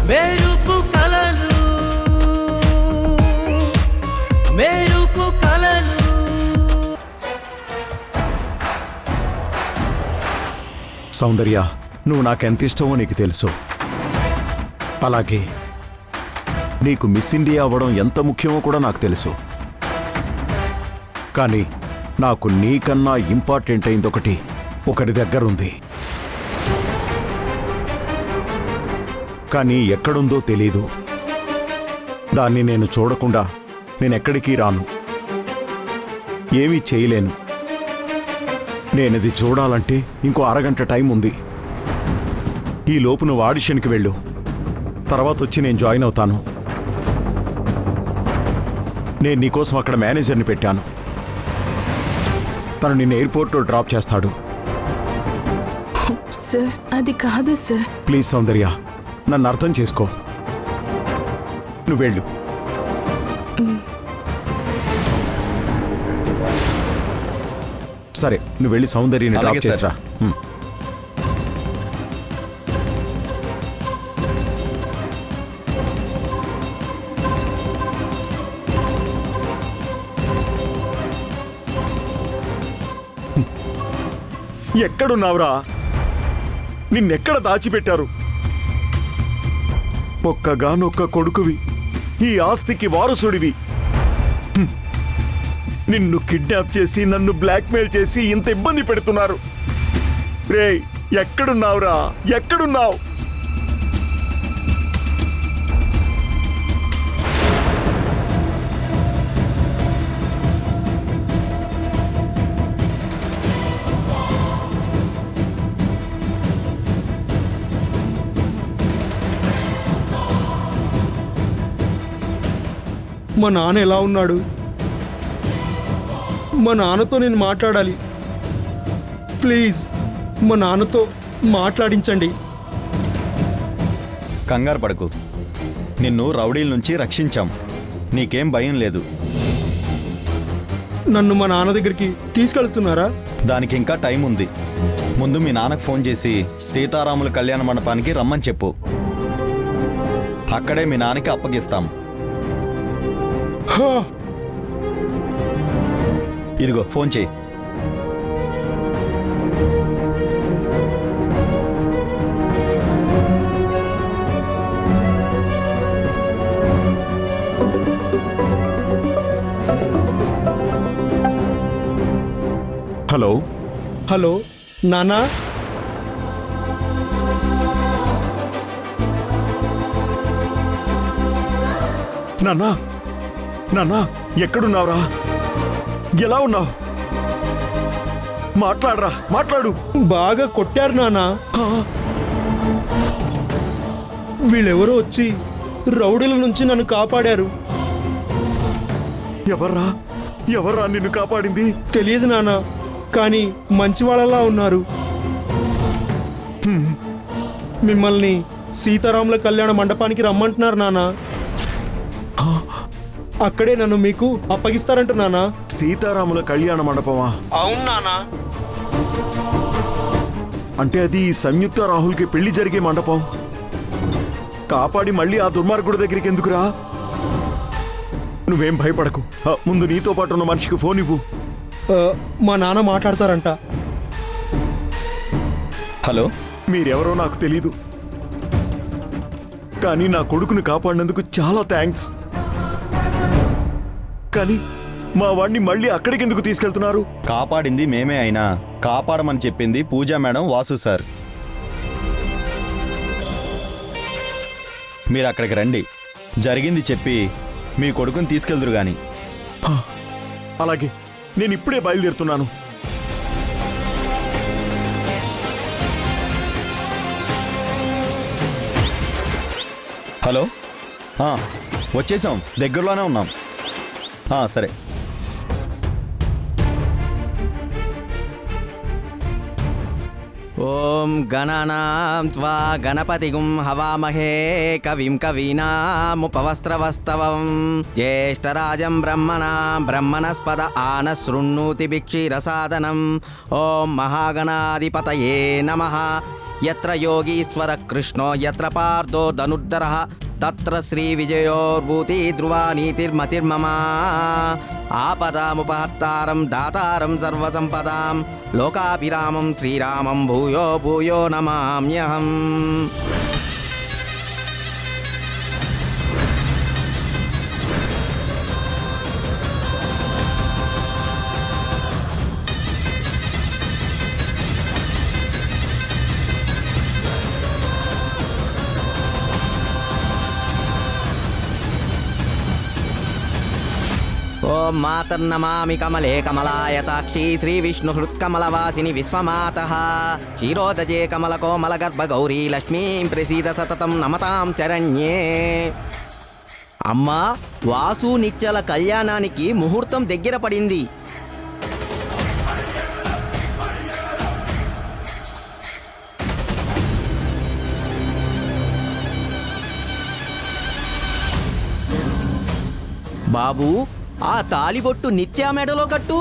మెరుపు కలలు మెరుపు కలలు. సౌందర్య, నువ్వు నాకెంత ఇష్టమో నీకు తెలుసు. అలాగే నీకు మిస్ ఇండియా అవ్వడం ఎంత ముఖ్యమో కూడా నాకు తెలుసు. కానీ నాకు నీకన్నా ఇంపార్టెంట్ అయింది ఒకరి దగ్గరుంది. కానీ ఎక్కడుందో తెలీదు. దాన్ని నేను చూడకుండా నేనెక్కడికి రాను, ఏమీ చేయలేను. నేనది చూడాలంటే ఇంకో అరగంట టైం ఉంది. ఈ లోపు నువ్వు ఆడిషన్కి వెళ్ళు, తర్వాత వచ్చి నేను జాయిన్ అవుతాను. నేను నీకోసం అక్కడ మేనేజర్ని పెట్టాను. తను నిన్ను ఎయిర్పోర్ట్లో డ్రాప్ చేస్తాడు. సార్, అది కాదు సార్. ప్లీజ్ సౌందర్య, నన్ను అర్థం చేసుకో. నువ్వు వెళ్ళు. సరే, నువ్వు వెళ్ళి సౌందర్యని డ్రాప్ చేసిరా. ఎక్కడున్నావురా? నిన్నెక్కడ దాచిపెట్టారు? ఒక్కగానొక్క కొడుకువి, ఈ ఆస్తికి వారసుడివి. నిన్ను కిడ్నాప్ చేసి నన్ను బ్లాక్మెయిల్ చేసి ఇంత ఇబ్బంది పెడుతున్నారు. రేయ్, ఎక్కడున్నావురా? ఎక్కడున్నావు? మా నాన్న ఎలా ఉన్నాడు? మా నాన్నతో నేను మాట్లాడాలి. ప్లీజ్ మా నాన్నతో మాట్లాడించండి. కంగారు పడకు, నిన్ను రౌడీల నుంచి రక్షించాం. నీకేం భయం లేదు. నన్ను మా నాన్న దగ్గరికి తీసుకెళ్తున్నారా? దానికి ఇంకా టైం ఉంది. ముందు మీ నాన్నకు ఫోన్ చేసి సీతారాముల కళ్యాణ మండపానికి రమ్మని చెప్పు. అక్కడే మీ నాన్నకి అప్పగిస్తాం. ఇదిగో ఫోన్ చేయి. హలో హలో నానా, నాన్నా, నాన్నా, ఎక్కడున్నావురా? ఎలా ఉన్నావు? మాట్లాడరా, మాట్లాడు. బాగా కొట్టారు నానా. వీళ్ళెవరో వచ్చి రౌడీల నుంచి నన్ను కాపాడారు. ఎవర్రా? ఎవర్రా నిన్ను కాపాడింది? తెలియదు నానా, కానీ మంచివాళ్ళలా ఉన్నారు. మిమ్మల్ని సీతారాముల కళ్యాణ మండపానికి రమ్మంటున్నారు నానా. అక్కడే నన్ను మీకు అప్పగిస్తారంట నానా. సీతారాముల కళ్యాణ మండపమా? అవును నానా. అంటే అది సంయుక్త రాహుల్కి పెళ్లి జరిగే మండపం. కాపాడి మళ్ళీ ఆ దుర్మార్గుడి దగ్గరికి ఎందుకురా? నువ్వేం భయపడకు. ముందు నీతో పాటు ఉన్న మనిషికి ఫోన్ ఇవ్వు. మా నాన్న మాట్లాడతారంట. హలో, మీరెవరో నాకు తెలీదు, కానీ నా కొడుకుని కాపాడినందుకు చాలా థ్యాంక్స్. కానీ మా వాడిని మళ్ళీ అక్కడికి ఎందుకు తీసుకెళ్తున్నారు? కాపాడింది మేమే అయినా కాపాడమని చెప్పింది పూజా మేడం, వాసు సార్. మీరు అక్కడికి రండి, జరిగింది చెప్పి మీ కొడుకుని తీసుకెళ్దురు గాని. అలాగే, నేను ఇప్పుడే బయలుదేరుతున్నాను. హలో, వచ్చేసాం, దగ్గరలోనే ఉన్నాం. సరే. ఓం గణానాం త్వా గణపతిగుం హవామహే కవిం కవీనాముపవస్త్రవస్తవం జ్యేష్ఠరాజం బ్రహ్మణస్పద ఆనశృణ్ణోతి భిక్షిరసాదనం. ఓం మహాగణాధిపతయే నమః. యత్ర యోగీశ్వర కృష్ణో యత్ర పార్థో ధనుర్ధరః తత్ర శ్రీ విజయోర్భూతి ధ్రువా నీతిర్మతిర్మమ. ఆపదాముపహర్తారం దాతారం సర్వసంపదాం లోకాభిరామం శ్రీరామం భూయో భూయో నమామ్యహం. ఓం మాతర్నమామి కమలే కమలాయతాక్షి శ్రీ విష్ణుహృత్కమలవాసిని విశ్వమాతః క్షీరోదజే కమలకోమలగర్భగౌరీ లక్ష్మీం ప్రసీద సతతం నమతాం శరణ్యే. అమ్మా, వాసు నిత్యల కళ్యాణానికి ముహూర్తం దగ్గర పడింది. బాబు, ఆ తాలిబొట్టు నిత్యా మెడలో కట్టు.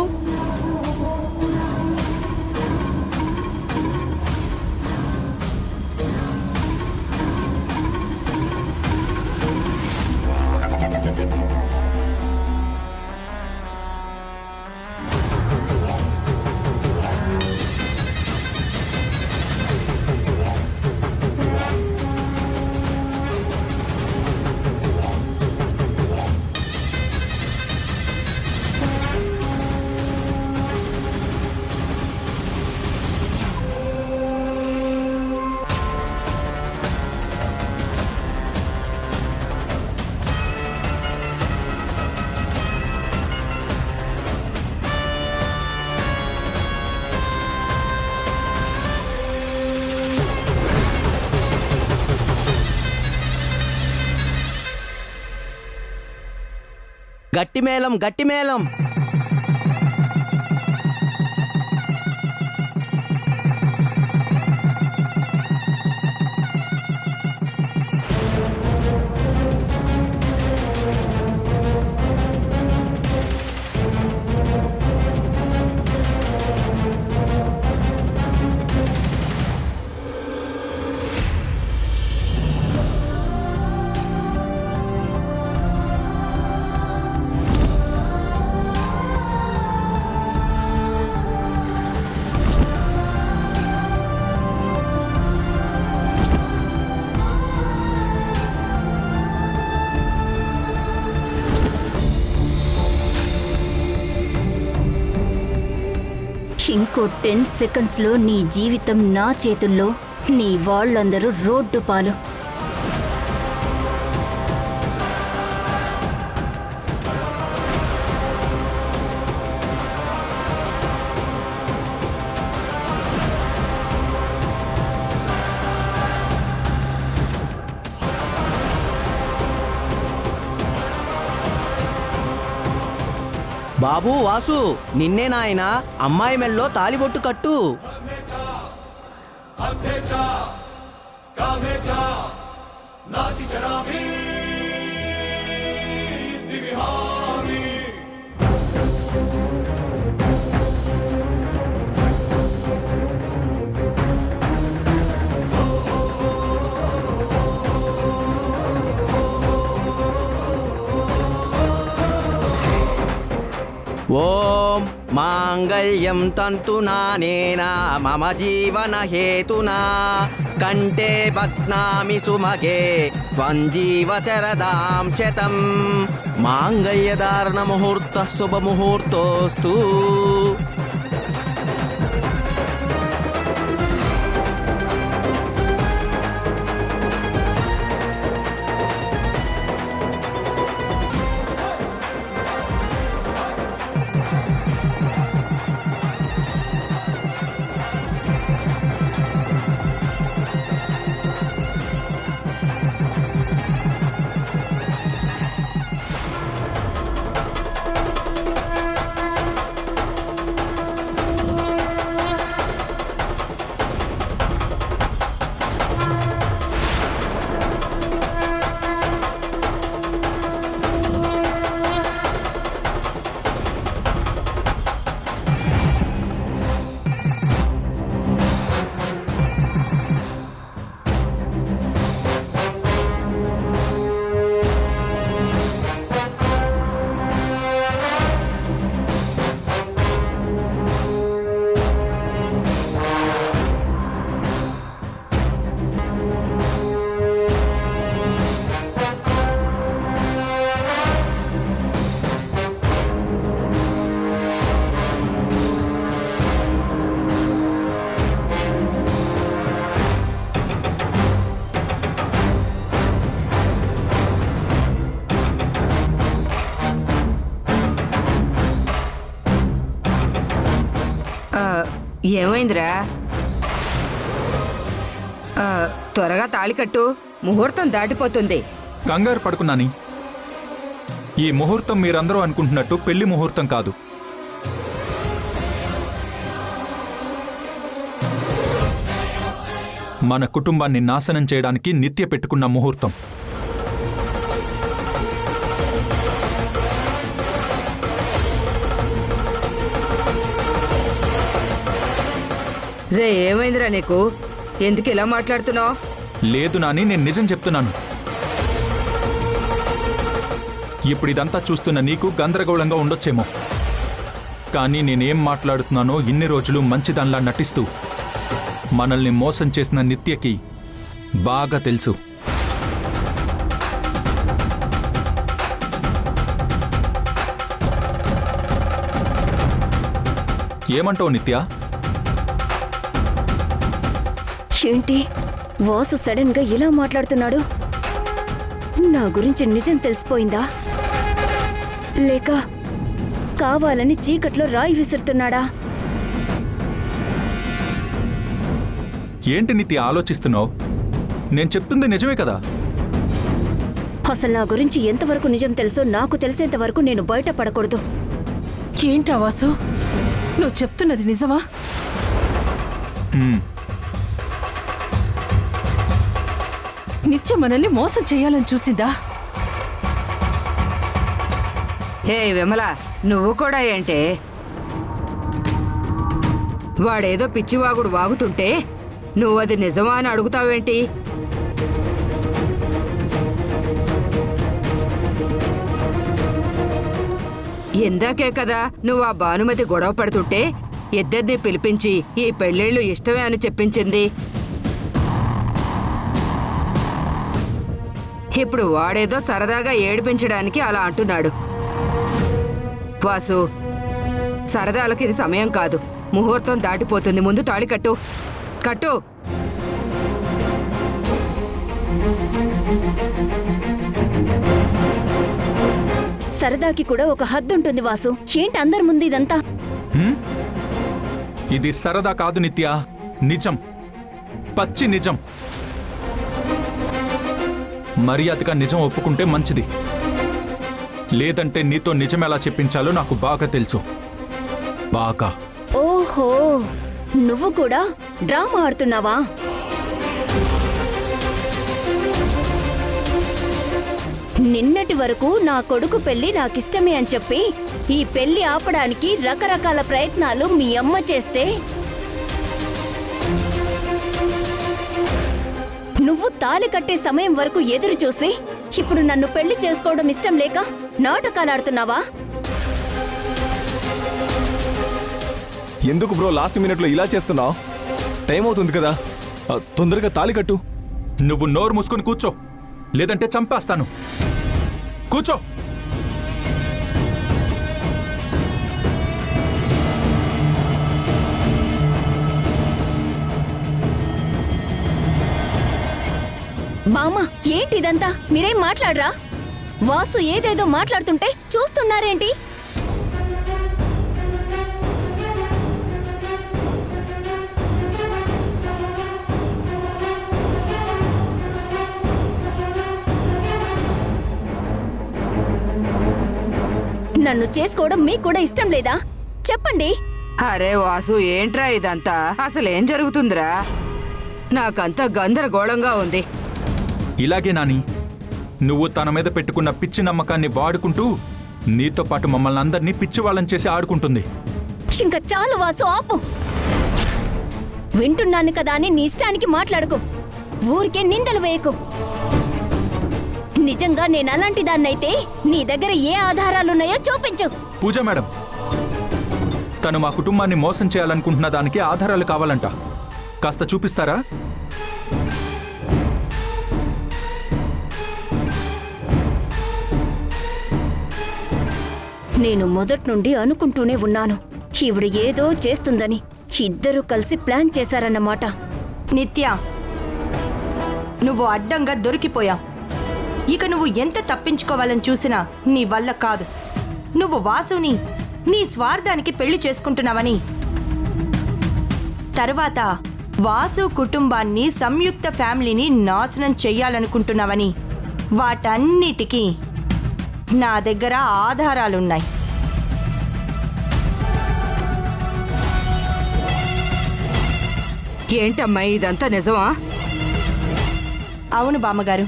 గట్టిమేళం గట్టిమేళం. ఇంకో 10 సెకండ్స్లో నీ జీవితం నా చేతుల్లో, నీ వాళ్ళందరూ రోడ్డు పాలు. బాబు వాసు, నిన్నే నాయన, అమ్మాయి మెల్లో తాలిబొట్టు కట్టు. ఓం మాంగళ్యం తంతునానేన మమ జీవన హేతునా కంఠే బధ్నామి సుమగే త్వంజీవ శరదాం శతం. మాంగళ్యధారణ ముహూర్త శుభముహూర్తోస్తు. ఏమైందిరా? త్వరగా తాళి కట్టు, ముహూర్తం దాటిపోతుంది. కంగారు పడుకున్నాని. ఈ ముహూర్తం మీరందరూ అనుకుంటున్నట్టు పెళ్లి ముహూర్తం కాదు. మన కుటుంబాన్ని నాశనం చేయడానికి నిత్య పెట్టుకున్న ముహూర్తం. రే, ఏమైందిరా నీకు? ఎందుకు ఇలా మాట్లాడుతున్నావు? లేదు నాని, నేను నిజం చెప్తున్నాను. ఇప్పుడు ఇదంతా చూస్తున్న నీకు గందరగోళంగా ఉండొచ్చేమో, కానీ నేనేం మాట్లాడుతున్నానో ఇన్ని రోజులు మంచిదానిలా నటిస్తూ మనల్ని మోసం చేసిన నిత్యకి బాగా తెలుసు. ఏమంటావు నిత్య? ఏంటి వాసు సడన్ గా ఇలా మాట్లాడుతున్నాడు? నా గురించి నిజం తెలిసిపోయిందా, లేక కావాలని చీకట్లో రాయి విసురుతున్నాడా? ఏంటి నిత్య ఆలోచిస్తున్నావు? నేను చెప్తుంది నిజమే కదా. అసలు నా గురించి ఎంతవరకు నిజం తెలుసో నాకు తెలిసేంత వరకు నేను బయట పడకూడదు. ఏంటా వాసు, నువ్వు చెప్తున్నది నిజమా? నిత్య మనల్ని మోసం చేయాలని చూసిందా? హే విమల, నువ్వు కూడా ఏంటే? వాడేదో పిచ్చివాగుడు వాగుతుంటే నువ్వు అది నిజమా అని అడుగుతావేంటి? ఇందాకే కదా నువ్వు ఆ భానుమతి గొడవ పడుతుంటే ఇద్దరిని పిలిపించి ఈ పెళ్ళిళ్ళు ఇష్టమే అని చెప్పించింది. ఇప్పుడు వాడేదో సరదాగా ఏడిపించడానికి అలా అంటున్నాడు. వాసు, సరదాలకి ఇది సమయం కాదు. ముహూర్తం దాటిపోతుంది. ముందు తాళి కట్టు. కట్టు. సరదాకి కూడా ఒక హద్దు ఉంటుంది వాసు. ఏంటి అందరి ముందు ఇదంతా? ఇది సరదా కాదు నిత్య, నిజం, పచ్చి నిజం. మర్యాదగా నిజం ఒప్పుకుంటే మంచిది, లేదంటే నీతో నిజం ఎలా చెప్పించాలో నాకు బాగా తెలుసు. బాగా. ఓహో, నువ్వు కూడా డ్రామా ఆడుతున్నావా? నిన్నటి వరకు నా కొడుకు పెళ్లి నాకిష్టమే అని చెప్పి ఈ పెళ్లి ఆపడానికి రకరకాల ప్రయత్నాలు మీ అమ్మ చేస్తే నువ్వు తాళి కట్టే సమయం వరకు ఎదురు చూసి ఇప్పుడు నన్ను పెళ్లి చేసుకోవడం ఇష్టం లేక నాటకాలాడుతున్నావా? ఎందుకు బ్రో లాస్ట్ మినిట్లో ఇలా చేస్తున్నావు? టైం అవుతుంది కదా, తొందరగా తాళి కట్టు. నువ్వు నోరు మూసుకొని కూర్చో, లేదంటే చంపేస్తాను. కూర్చో. బామ్మ, ఏంటి ఇదంతా? మీరేం మాట్లాడరా? వాసు ఏదేదో మాట్లాడుతుంటే చూస్తున్నారేంటి? నన్ను చేసుకోవడం మీకు కూడా ఇష్టం లేదా? చెప్పండి. అరే వాసు, ఏంట్రా ఇదంతా? అసలేం జరుగుతుందిరా? నాకంతా గందరగోళంగా ఉంది. ఇలాగే నాని, నువ్వు తన మీద పెట్టుకున్న పిచ్చి నమ్మకాన్ని వాడుకుంటూ నీతో పాటు మమ్మల్ని అందరినీ పిచ్చివాళ్ళని చేసి ఆడుకుంటుంది. ఇంకా చాలు వాసు, ఆపు. వింటున్నాను కదా అని నీ ఇష్టానికి మాట్లాడుకో. ఊరికే నిందలు వేయకు. నిజంగా నేను అలాంటి దాన్నైతే నీ దగ్గర ఏ ఆధారాలున్నాయో చూపించు. పూజ మేడం, తను మా కుటుంబాన్ని మోసం చేయాలనుకుంటున్న దానికి ఆధారాలు కావాలంట. కాస్త చూపిస్తారా? నేను మొదటి నుండి అనుకుంటూనే ఉన్నాను, ఈవిడ ఏదో చేస్తుందని. ఇద్దరూ కలిసి ప్లాన్ చేశారన్నమాట. నిత్య, నువ్వు అడ్డంగా దొరికిపోయావు. ఇక నువ్వు ఎంత తప్పించుకోవాలని చూసినా నీ వల్ల కాదు. నువ్వు వాసుని నీ స్వార్థానికి పెళ్లి చేసుకుంటున్నావని తర్వాత వాసు కుటుంబాన్ని, సంయుక్త ఫ్యామిలీని నాశనం చెయ్యాలనుకుంటున్నావని వాటన్నిటికీ నా దగ్గర ఆధారాలున్నాయి. ఏంటమ్మా ఇదంతా నిజమా? అవును బామ్మగారు.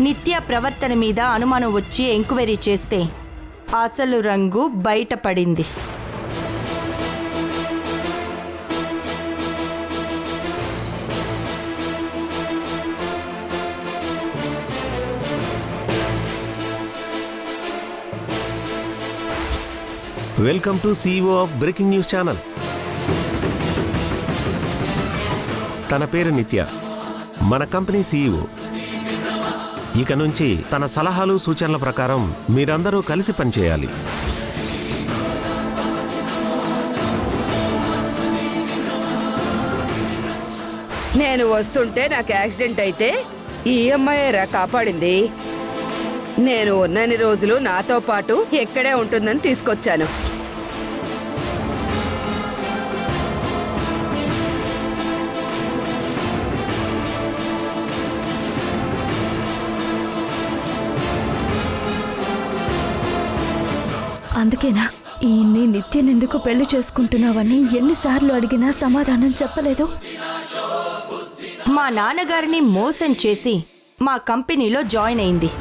నిత్య ప్రవర్తన మీద అనుమానం వచ్చి ఎంక్వైరీ చేస్తే అసలు రంగు బయటపడింది. Welcome to CEO of breaking news channel. తన పేరు నిత్య, మన కంపెనీ CEO. ఇక నుంచి తన సలహాలు సూచనల ప్రకారం మీరందరూ కలిసి పనిచేయాలి. నేను వస్తుంటే నాకు యాక్సిడెంట్ అయితే ఈ అమ్మాయేరా కాపాడింది. నేను ఉన్నన్ని రోజులు నాతో పాటు ఎక్కడే ఉంటుందని తీసుకొచ్చాను. అందుకేనా ఈయన్ని నిత్యనెందుకు పెళ్లి చేసుకుంటున్నావని ఎన్నిసార్లు అడిగినా సమాధానం చెప్పలేదు? మా నాన్నగారిని మోసం చేసి మా కంపెనీలో జాయిన్ అయింది.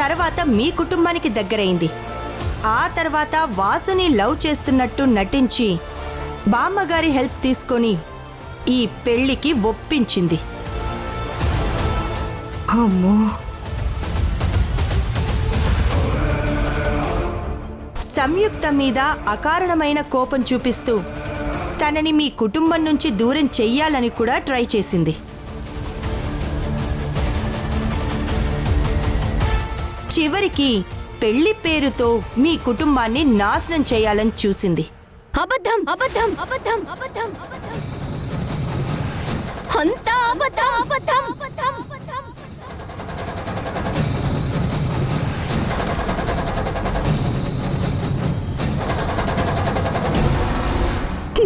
తర్వాత మీ కుటుంబానికి దగ్గరైంది. ఆ తర్వాత వాసుని లవ్ చేస్తున్నట్టు నటించి బామ్మగారి హెల్ప్ తీసుకొని ఈ పెళ్లికి ఒప్పించింది. అమ్మో, సంయుక్త మీద అకారణమైన కోపం చూపిస్తూ తనని మీ కుటుంబం నుంచి దూరం చెయ్యాలని కూడా ట్రై చేసింది. చివరికి పెళ్లి పేరుతో మీ కుటుంబాన్ని నాశనం చేయాలని చూసింది. అబద్ధం అబద్ధం అబద్ధం అబద్ధం అబద్ధం అంతా అబద్ధం అబద్ధం అబద్ధం అబద్ధం.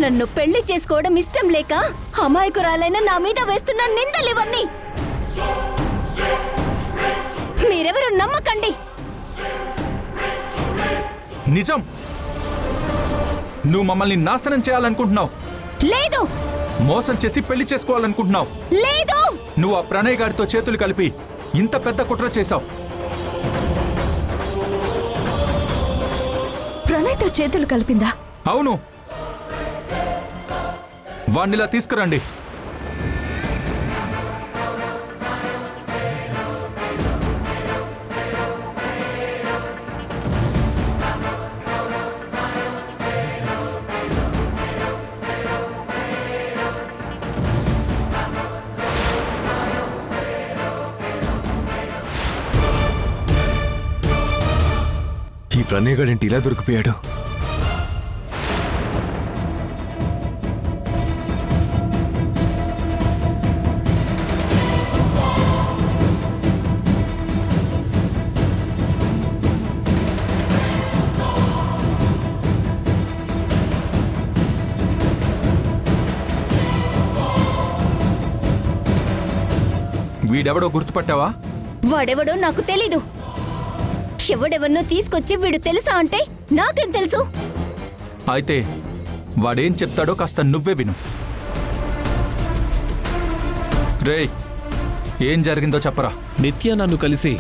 నన్ను పెళ్లి చేసుకోవడం ఇష్టం లేక అమాయకురాలైన నా మీద వేస్తున్న నిందలు ఇవన్నీ. మీరెవరు నమ్మకండి. నిజం, నువ్వు మమ్మల్ని నాశనం చేయాలనుకుంటున్నావు. లేదు. మోసం చేసి పెళ్లి చేసుకోవాలనుకుంటున్నావు. లేదు. నువ్వు ఆ ప్రణయ్ గారితో చేతులు కలిపి ఇంత పెద్ద కుట్ర చేశావు. ప్రణయ్తో చేతులు కలిపిందా? అవును. వాణ్ణిలా తీసుకురండి. ఈ ప్రణయ్ గారింటి ఇలా దొరికిపోయాడు. వీడెవడో గుర్తుపట్టావా? వాడెవడో నాకు తెలీదు. ఎవడెవన్నో తీసుకొచ్చి వీడు తెలుసా అంటే నాకేం తెలుసు? అయితే వాడేం చెప్తాడో కాస్త నువ్వే విను. రేయ్, ఏం జరిగిందో చెప్పరా. నిత్య నన్ను కలిసి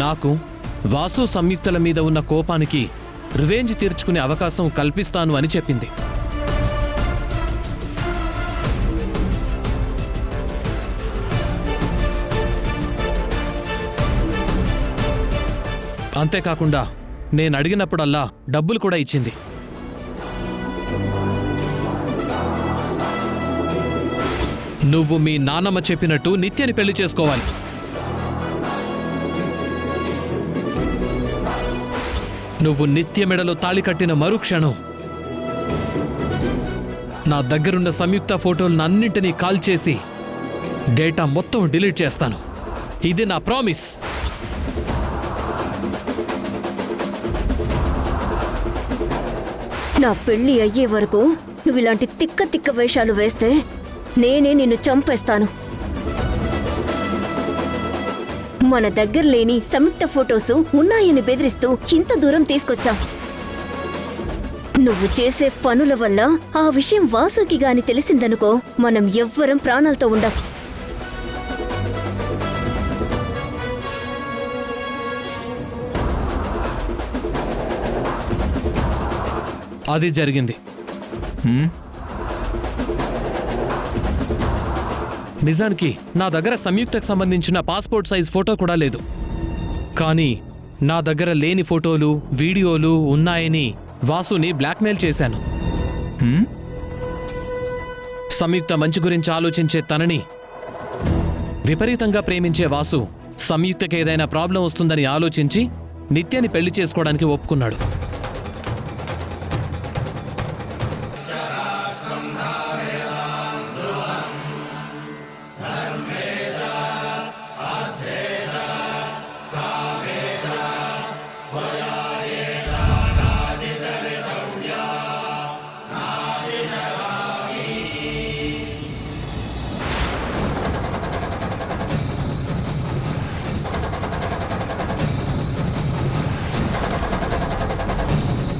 నాకు వాసు సంయుక్తల మీద ఉన్న కోపానికి రివెంజ్ తీర్చుకునే అవకాశం కల్పిస్తాను అని చెప్పింది. అంతేకాకుండా నేను అడిగినప్పుడల్లా డబ్బులు కూడా ఇచ్చింది. నువ్వు మీ నాన్నమ్మ చెప్పినట్టు నిత్యని పెళ్లి చేసుకోవాలి. నువ్వు నిత్య మెడలో తాళి కట్టిన మరుక్షణం నా దగ్గరున్న సంయుక్త ఫోటోలన్నింటినీ కాల్ చేసి డేటా మొత్తం డిలీట్ చేస్తాను. ఇది నా ప్రామిస్. నా పెళ్లి అయ్యే వరకు నువ్వు ఇలాంటి తిక్క తిక్క వేషాలు వేస్తే నేనే నిన్ను చంపేస్తాను. మన దగ్గర లేని సంయుక్త ఫోటోసు ఉన్నాయని బెదిరిస్తూ ఇంత దూరం తీసుకొచ్చావు. నువ్వు చేసే పనుల వల్ల ఆ విషయం వాసుకి గాని తెలిసిందనుకో, మనం ఎవ్వరం ప్రాణాలతో ఉండం. అది జరిగింది. నిజానికి నా దగ్గర సంయుక్తకు సంబంధించిన పాస్పోర్ట్ సైజ్ ఫోటో కూడా లేదు. కానీ నా దగ్గర లేని ఫోటోలు, వీడియోలు ఉన్నాయని వాసుని బ్లాక్మెయిల్ చేశాను. సంయుక్త మంచి గురించి ఆలోచించే తనని విపరీతంగా ప్రేమించే వాసు సంయుక్తకి ఏదైనా ప్రాబ్లం వస్తుందని ఆలోచించి నిత్యని పెళ్లి చేసుకోవడానికి ఒప్పుకున్నాడు.